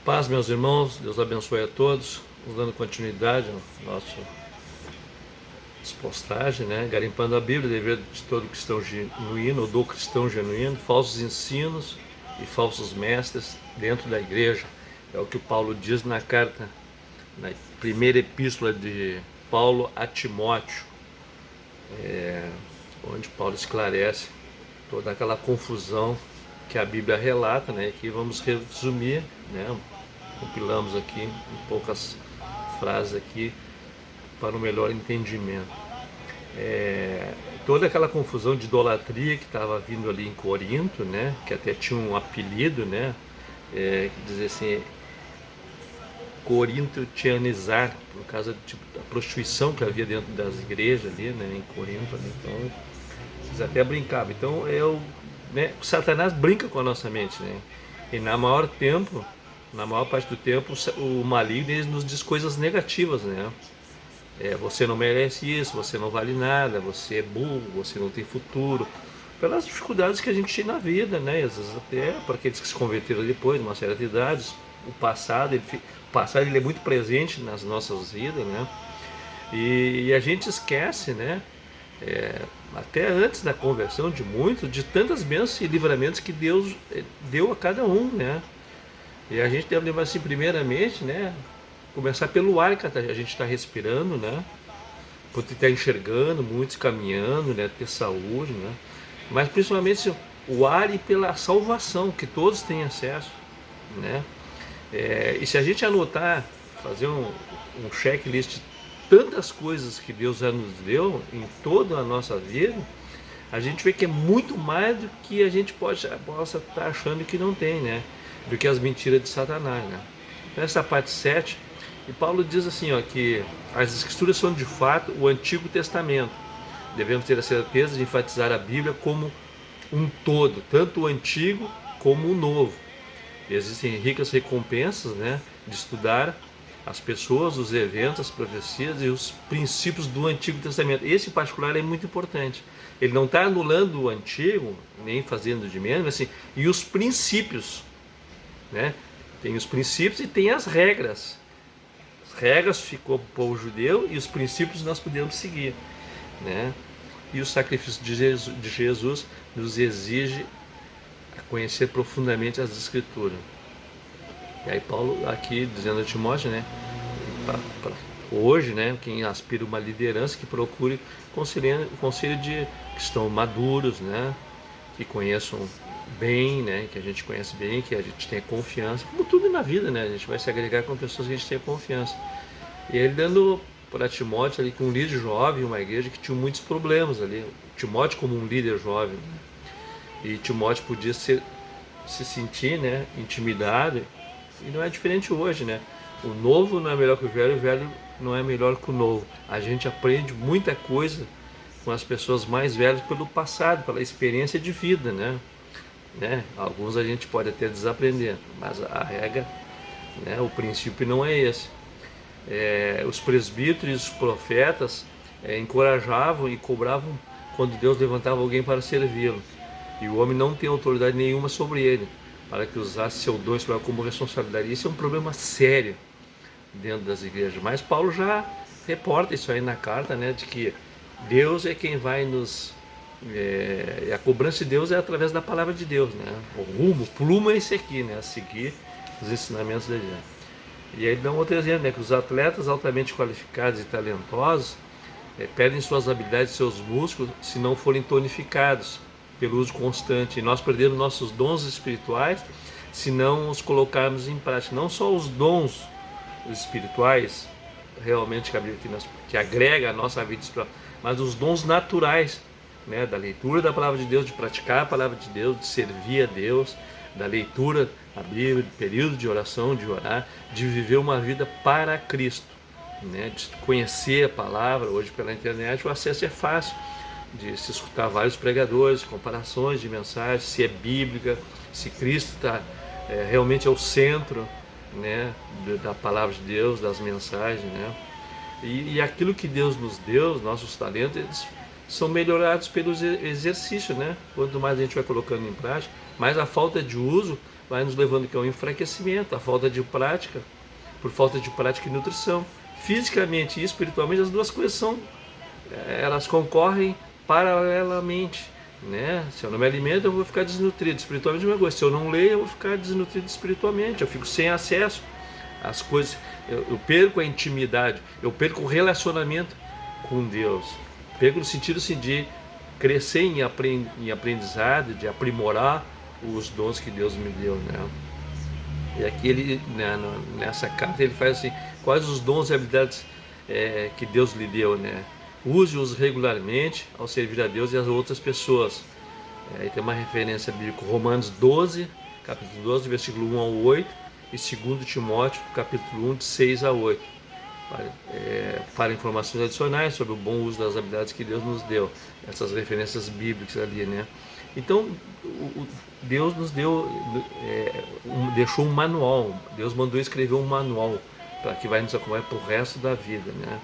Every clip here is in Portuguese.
Paz, meus irmãos, Deus abençoe a todos. Vamos dando continuidade ao nosso postagem, né? Garimpando a Bíblia, dever de todo cristão genuíno, ou do cristão genuíno, falsos ensinos e falsos mestres dentro da igreja. É o que o Paulo diz na carta, na primeira epístola de Paulo a Timóteo, onde Paulo esclarece toda aquela confusão que a Bíblia relata, né? Aqui vamos resumir, né? Compilamos aqui em poucas frases aqui para um melhor entendimento. Toda aquela confusão de idolatria que estava vindo ali em Corinto, né? Que até tinha um apelido, né? Que dizia assim, corintianizar, por causa da prostituição que havia dentro das igrejas ali, né? Em Corinto, ali. Então eles até brincavam. Então Satanás brinca com a nossa mente, né? E na maior parte do tempo, o maligno ele nos diz coisas negativas, né? Você não merece isso, você não vale nada, você é burro, você não tem futuro, pelas dificuldades que a gente tem na vida, né? E às vezes até para aqueles que se converteram depois, de uma certa idade, o passado ele é muito presente nas nossas vidas, né? E a gente esquece, né? Até antes da conversão de muitos, de tantas bênçãos e livramentos que Deus deu a cada um, né? E a gente deve lembrar assim, primeiramente, né? Começar pelo ar que a gente está respirando, né? Por estar enxergando, muitos caminhando, né? Ter saúde, né? Mas principalmente assim, o ar e pela salvação, que todos têm acesso, né? E se a gente anotar, fazer um checklist de tantas coisas que Deus já nos deu em toda a nossa vida, a gente vê que é muito mais do que a gente possa estar achando que não tem, né? Do que as mentiras de Satanás, né? Nessa parte 7, e Paulo diz assim, ó, que as escrituras são de fato o Antigo Testamento. Devemos ter a certeza de enfatizar a Bíblia como um todo, tanto o Antigo como o Novo. E existem ricas recompensas, né, de estudar as pessoas, os eventos, as profecias e os princípios do Antigo Testamento. Esse em particular é muito importante. Ele não está anulando o Antigo, nem fazendo de menos, assim, e os princípios, né? Tem os princípios e tem as regras. As regras ficou para o povo judeu e os princípios nós podemos seguir, né? E o sacrifício de Jesus nos exige conhecer profundamente as Escrituras. E aí Paulo aqui dizendo a Timóteo, né? Hoje, né? Quem aspira uma liderança que procure conselho de que estão maduros, né? Que conheçam bem, né? Que a gente conhece bem, que a gente tenha confiança, como tudo na vida, né? A gente vai se agregar com pessoas que a gente tenha confiança. E ele dando para Timóteo ali que um líder jovem, uma igreja que tinha muitos problemas ali. Timóteo como um líder jovem, né? E Timóteo podia se sentir, né? Intimidado. E não é diferente hoje, né? O novo não é melhor que o velho não é melhor que o novo. A gente aprende muita coisa com as pessoas mais velhas pelo passado, pela experiência de vida, né? Alguns a gente pode até desaprender, mas a regra, né, o princípio não é esse. Os presbíteros e os profetas encorajavam e cobravam quando Deus levantava alguém para servi-lo. E o homem não tem autoridade nenhuma sobre ele, para que usasse seu dom como responsabilidade. Isso é um problema sério dentro das igrejas. Mas Paulo já reporta isso aí na carta, né, de que Deus é quem vai nos... a cobrança de Deus é através da palavra de Deus, né? O plumo é esse aqui, né? A seguir os ensinamentos de Deus. E aí dá um outro exemplo, né? Que os atletas altamente qualificados e talentosos perdem suas habilidades, seus músculos, se não forem tonificados pelo uso constante. E nós perdemos nossos dons espirituais se não os colocarmos em prática. Não só os dons espirituais, realmente que agrega a nossa vida espiritual, mas os dons naturais, né, da leitura da palavra de Deus, de praticar a palavra de Deus, de servir a Deus, da leitura da Bíblia, de período de oração, de orar, de viver uma vida para Cristo, né, de conhecer a palavra. Hoje pela internet o acesso é fácil, de se escutar vários pregadores, comparações de mensagens, se é bíblica, se Cristo realmente é o centro, né, da palavra de Deus, das mensagens, né? E aquilo que Deus nos deu, os nossos talentos, eles são melhorados pelo exercício, né? Quanto mais a gente vai colocando em prática, mais a falta de uso vai nos levando ao enfraquecimento, a falta de prática, por falta de prática e nutrição. Fisicamente e espiritualmente, as duas coisas elas concorrem paralelamente, né? Se eu não me alimento, eu vou ficar desnutrido. Espiritualmente, é uma coisa. Se eu não leio, eu vou ficar desnutrido espiritualmente. Eu fico sem acesso às coisas. Eu perco a intimidade, eu perco o relacionamento com Deus. Perco no sentido assim, de crescer em aprendizado, de aprimorar os dons que Deus me deu, né? E aqui ele, né, nessa carta, ele faz assim: quais os dons e habilidades que Deus lhe deu, né? Use-os regularmente ao servir a Deus e as outras pessoas. Aí tem uma referência bíblica, Romanos 12, capítulo 12, versículo 1 ao 8, e 2 Timóteo, capítulo 1, de 6 a 8. Para informações adicionais sobre o bom uso das habilidades que Deus nos deu. Essas referências bíblicas ali, né? Então, Deus nos deu, deixou um manual. Deus mandou escrever um manual para que vai nos acompanhar para o resto da vida, né?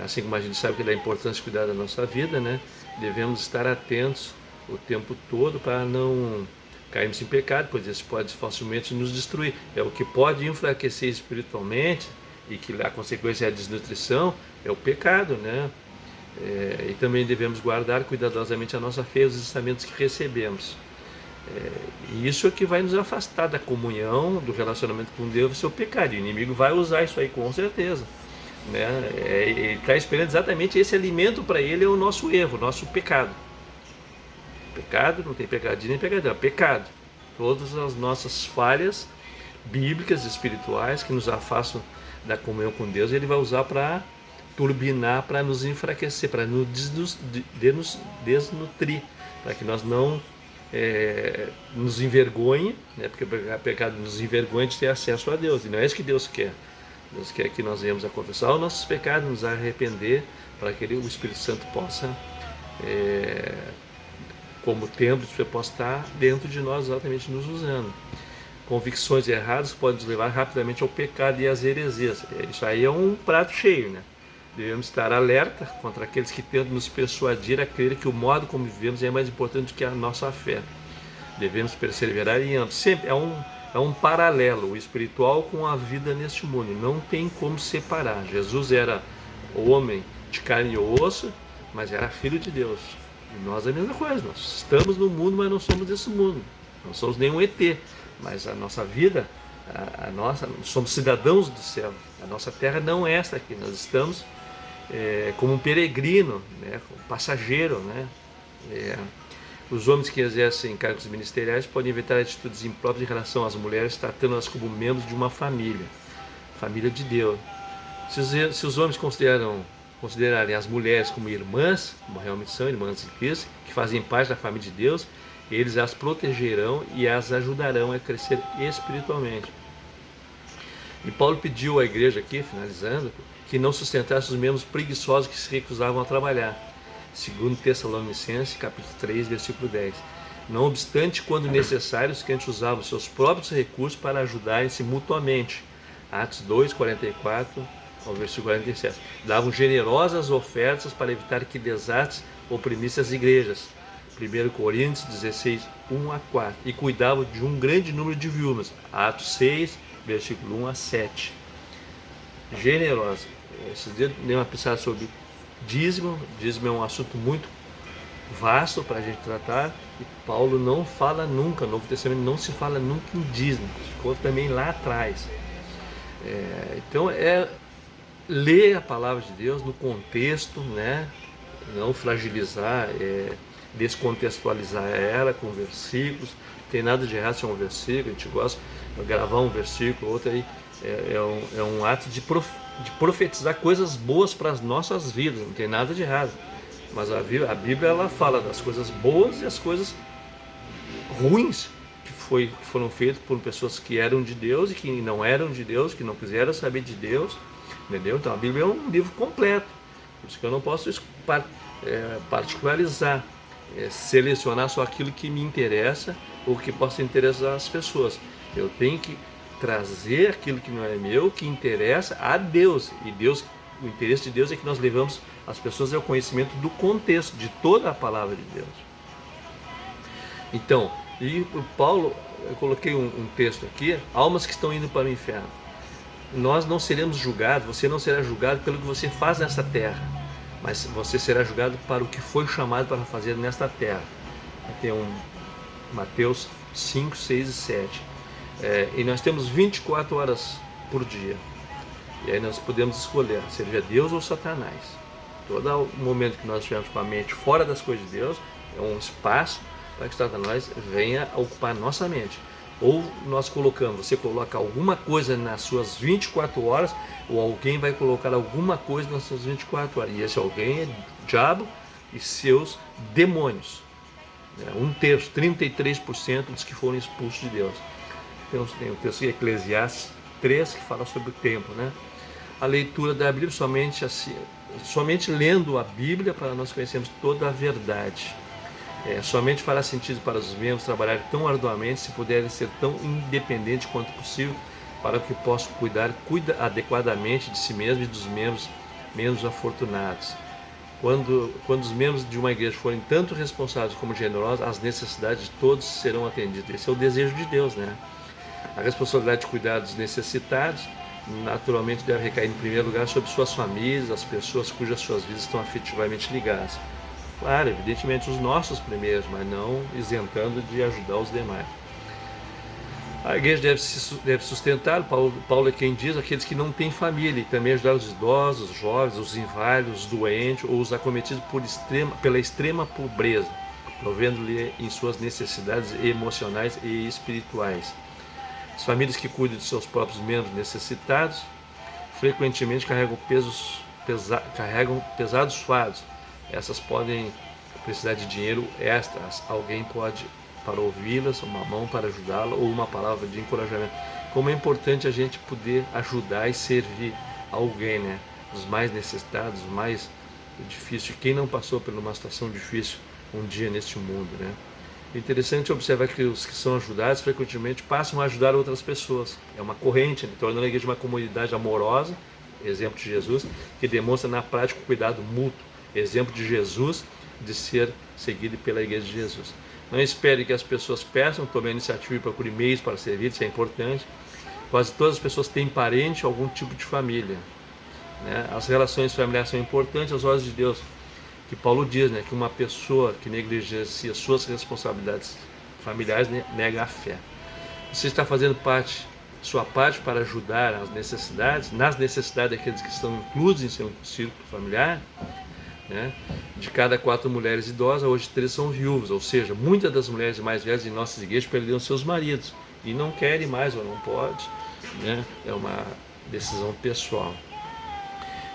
Assim como a gente sabe que é importante cuidar da nossa vida, né? Devemos estar atentos o tempo todo para não cairmos em pecado, pois isso pode facilmente nos destruir. É o que pode enfraquecer espiritualmente, e que a consequência é a desnutrição, é o pecado, né? E também devemos guardar cuidadosamente a nossa fé e os ensinamentos que recebemos. E isso é que vai nos afastar da comunhão, do relacionamento com Deus, o seu pecado. E o inimigo vai usar isso aí com certeza, né? Ele está esperando exatamente esse alimento para ele, é o nosso erro, o nosso pecado. Pecado, não tem pecadinho nem pegadinho, é pecado. Todas as nossas falhas bíblicas, espirituais, que nos afastam da comunhão com Deus, ele vai usar para turbinar, para nos enfraquecer, para nos desnutrir, para que nós não nos envergonhe, né? Porque o pecado nos envergonha de ter acesso a Deus, e não é isso que Deus quer. Deus quer que nós venhamos a confessar os nossos pecados, nos arrepender, para que o Espírito Santo possa, como templo, possa estar dentro de nós, exatamente nos usando. Convicções erradas podem nos levar rapidamente ao pecado e às heresias. Isso aí é um prato cheio, né? Devemos estar alerta contra aqueles que tentam nos persuadir a crer que o modo como vivemos é mais importante do que a nossa fé. Devemos perseverar em ambos. Sempre é um paralelo, o espiritual com a vida neste mundo. Não tem como separar. Jesus era homem de carne e osso, mas era filho de Deus. E nós é a mesma coisa. Nós estamos no mundo, mas não somos desse mundo. Não somos nenhum ET. Mas a nossa vida, somos cidadãos do céu. A nossa terra não é esta aqui. Nós estamos como um peregrino, né, como passageiro, né? Os homens que exercem cargos ministeriais podem evitar atitudes impróprias em relação às mulheres, tratando-as como membros de uma família de Deus. Se os homens considerarem as mulheres como irmãs, como realmente são irmãs de Cristo, que fazem parte da família de Deus, eles as protegerão e as ajudarão a crescer espiritualmente. E Paulo pediu à igreja aqui, finalizando, que não sustentasse os membros preguiçosos que se recusavam a trabalhar. Segundo Tessalonicenses, capítulo 3, versículo 10. Não obstante, quando necessário, os crentes usavam seus próprios recursos para ajudarem-se mutuamente. Atos 2, 44 ao versículo 47. Davam generosas ofertas para evitar que desastres oprimissem as igrejas. 1 Coríntios 16, 1 a 4. E cuidavam de um grande número de viúvas. Atos 6, versículo 1 a 7. Generosa. Esses dias dei uma pensada sobre dízimo. Dízimo é um assunto muito vasto para a gente tratar. E Paulo não fala nunca, no Novo Testamento não se fala nunca em dízimo. Ficou também lá atrás. Então ler a palavra de Deus no contexto, né? Não fragilizar, descontextualizar ela com versículos. Não tem nada de errado se é um versículo, a gente gosta de gravar um versículo, outro aí. É um ato de profetizar coisas boas para as nossas vidas, não tem nada de errado. Mas a Bíblia ela fala das coisas boas e as coisas ruins que foram feitas por pessoas que eram de Deus e que não eram de Deus, que não quiseram saber de Deus, entendeu? Então a Bíblia é um livro completo, por isso que eu não posso particularizar, selecionar só aquilo que me interessa ou que possa interessar as pessoas. Eu tenho que trazer aquilo que não é meu, que interessa a Deus. E Deus, o interesse de Deus é que nós levamos as pessoas ao conhecimento do contexto de toda a palavra de Deus. Então, e Paulo, eu coloquei um texto aqui, almas que estão indo para o inferno. Nós não seremos julgados, você não será julgado pelo que você faz nesta terra, mas você será julgado para o que foi chamado para fazer nesta terra. Tem Mateus 5, 6 e 7. E nós temos 24 horas por dia. E aí nós podemos escolher, seja Deus ou Satanás. Todo momento que nós estivermos com a mente fora das coisas de Deus, é um espaço para que Satanás venha ocupar nossa mente. Ou nós colocamos, você coloca alguma coisa nas suas 24 horas, ou alguém vai colocar alguma coisa nas suas 24 horas. E esse alguém é o diabo e seus demônios. 1/3, 33% dos que foram expulsos de Deus. Tem o texto de Eclesiastes 3 que fala sobre o tempo, né? A leitura da Bíblia somente lendo a Bíblia para nós conhecermos toda a verdade. Somente fará sentido para os membros trabalhar tão arduamente, se puderem ser tão independentes quanto possível, para que possam cuidar adequadamente de si mesmos e dos membros menos afortunados. Quando os membros de uma igreja forem tanto responsáveis como generosos, as necessidades de todos serão atendidas. Esse é o desejo de Deus, né? A responsabilidade de cuidar dos necessitados naturalmente deve recair em primeiro lugar sobre suas famílias, as pessoas cujas suas vidas estão afetivamente ligadas. Claro, evidentemente os nossos primeiros, mas não isentando de ajudar os demais. A igreja deve sustentar, Paulo é quem diz, aqueles que não têm família, e também ajudar os idosos, os jovens, os inválidos, os doentes ou os acometidos pela extrema pobreza, provendo-lhe em suas necessidades emocionais e espirituais. As famílias que cuidam de seus próprios membros necessitados frequentemente carregam pesados fardos. Essas podem precisar de dinheiro extras. Alguém pode para ouvi-las, uma mão para ajudá-la ou uma palavra de encorajamento. Como é importante a gente poder ajudar e servir alguém, né? Os mais necessitados, os mais difíceis. Quem não passou por uma situação difícil um dia neste mundo, né? É interessante observar que os que são ajudados frequentemente passam a ajudar outras pessoas. É uma corrente, né? Tornando a igreja uma comunidade amorosa, exemplo de Jesus, que demonstra na prática o cuidado mútuo, exemplo de Jesus, de ser seguido pela igreja de Jesus. Não espere que as pessoas peçam, tome a iniciativa e procure meios para servir, isso é importante. Quase todas as pessoas têm parente ou algum tipo de família, né? As relações familiares são importantes aos olhos de Deus, que Paulo diz, né, que uma pessoa que negligencia suas responsabilidades familiares nega a fé. Você está fazendo sua parte para ajudar nas necessidades daqueles que estão inclusos em seu círculo familiar, né? De cada 4 mulheres idosas, hoje 3 são viúvas, ou seja, muitas das mulheres mais velhas em nossas igrejas perderam seus maridos e não querem mais ou não pode, né? É uma decisão pessoal.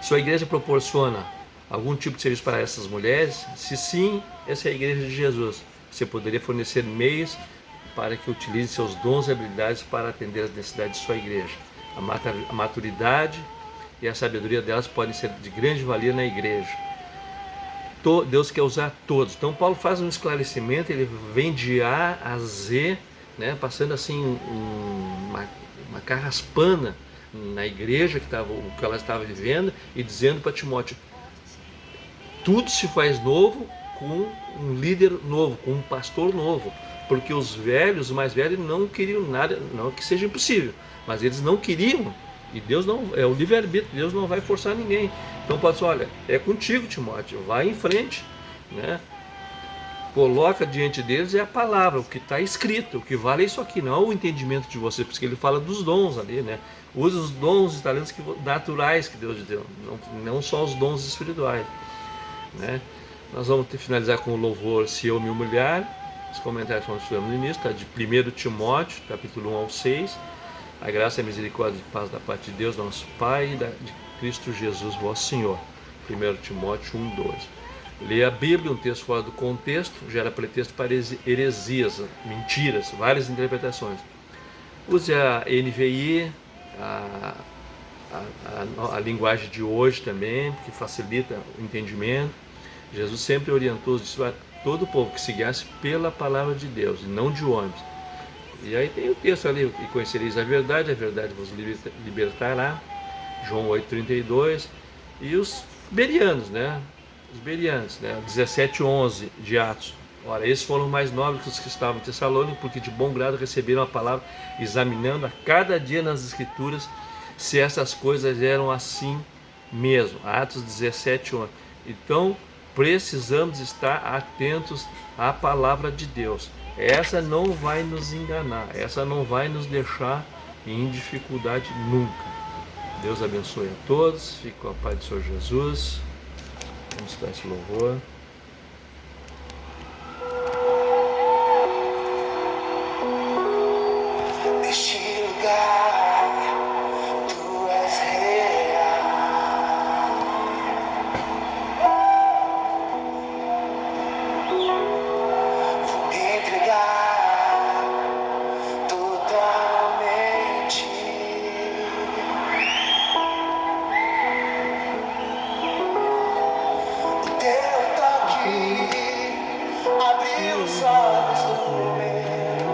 Sua igreja proporciona algum tipo de serviço para essas mulheres? Se sim, essa é a igreja de Jesus. Você poderia fornecer meios para que utilize seus dons e habilidades para atender as necessidades de sua igreja. A maturidade e a sabedoria delas podem ser de grande valia na igreja. Deus quer usar todos. Então Paulo faz um esclarecimento, ele vem de A a Z, né, passando assim uma carraspana na igreja o que ela estava vivendo, e dizendo para Timóteo: tudo se faz novo com um líder novo, com um pastor novo, porque os mais velhos não queriam nada, não que seja impossível, mas eles não queriam. E Deus não, é o livre-arbítrio, Deus não vai forçar ninguém. Então pode ser, olha, é contigo, Timóteo, vai em frente, né? Coloca diante deles a palavra, o que está escrito, o que vale é isso aqui, não é o entendimento de você, porque ele fala dos dons ali, né? Usa os dons e talentos naturais que Deus deu, não só os dons espirituais, né? Nós vamos finalizar com o louvor Se Eu Me Humilhar. Os comentários que nós tivemos no início, tá? De 1 Timóteo, capítulo 1 ao 6. A graça e a misericórdia e paz da parte de Deus, nosso Pai, e de Cristo Jesus, vosso Senhor. 1 Timóteo 1:12. Leia a Bíblia, um texto fora do contexto, gera pretexto para heresias, mentiras, várias interpretações. Use a NVI, a linguagem de hoje também, que facilita o entendimento. Jesus sempre orientou todo o povo que se guiasse pela palavra de Deus e não de homens. E aí tem o texto ali: e conhecereis a verdade vos libertará, João 8:32. E os berianos, né? 17:11 de Atos: Ora, esses foram mais nobres que os que estavam em Tessalônica, porque de bom grado receberam a palavra, examinando a cada dia nas Escrituras se essas coisas eram assim mesmo. Atos 17, 11. Então, precisamos estar atentos à palavra de Deus. Essa não vai nos enganar, essa não vai nos deixar em dificuldade nunca. Deus abençoe a todos, fique com a paz do Senhor Jesus. Vamos dar esse louvor. Neste lugar, tu és real. Vou entregar totalmente. O teu toque abriu os olhos do meu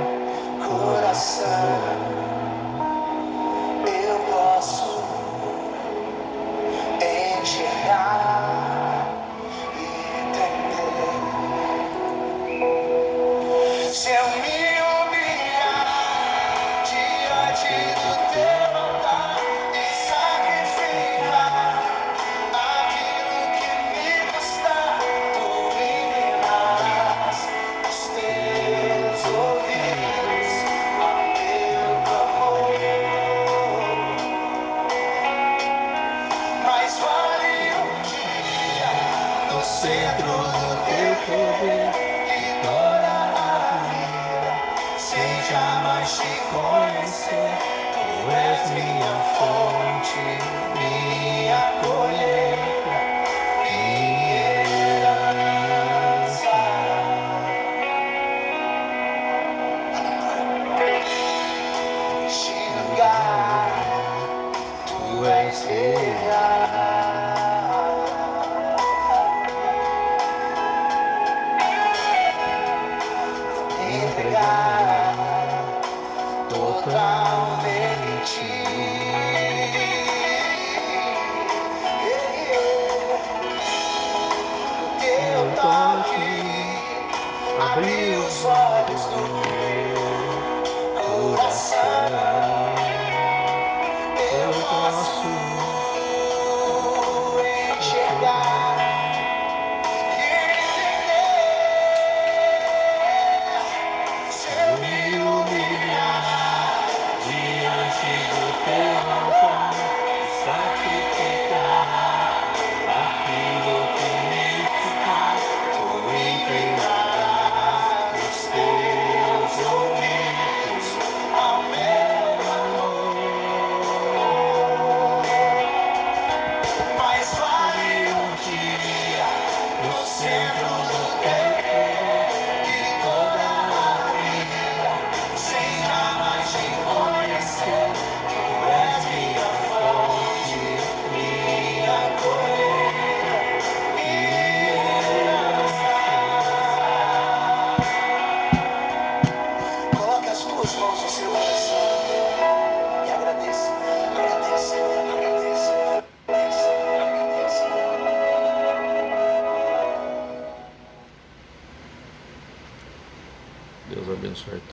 coração. Eu posso enxergar e entender. Se eu me humilhar diante do teu altar e sacrificar aquilo que me custa, tu inclinarás os teus ouvidos ao meu clamor. Mas vale um dia no centro do teu poder que toda a vida sem jamais te conhecer. Tu és minha fonte, minha colheita, minha herança. Neste lugar, tu és real. Entregar totalmente. O teu toque abriu os olhos do meu coração. Eu posso enxergar e entender. Se eu me humilhar diante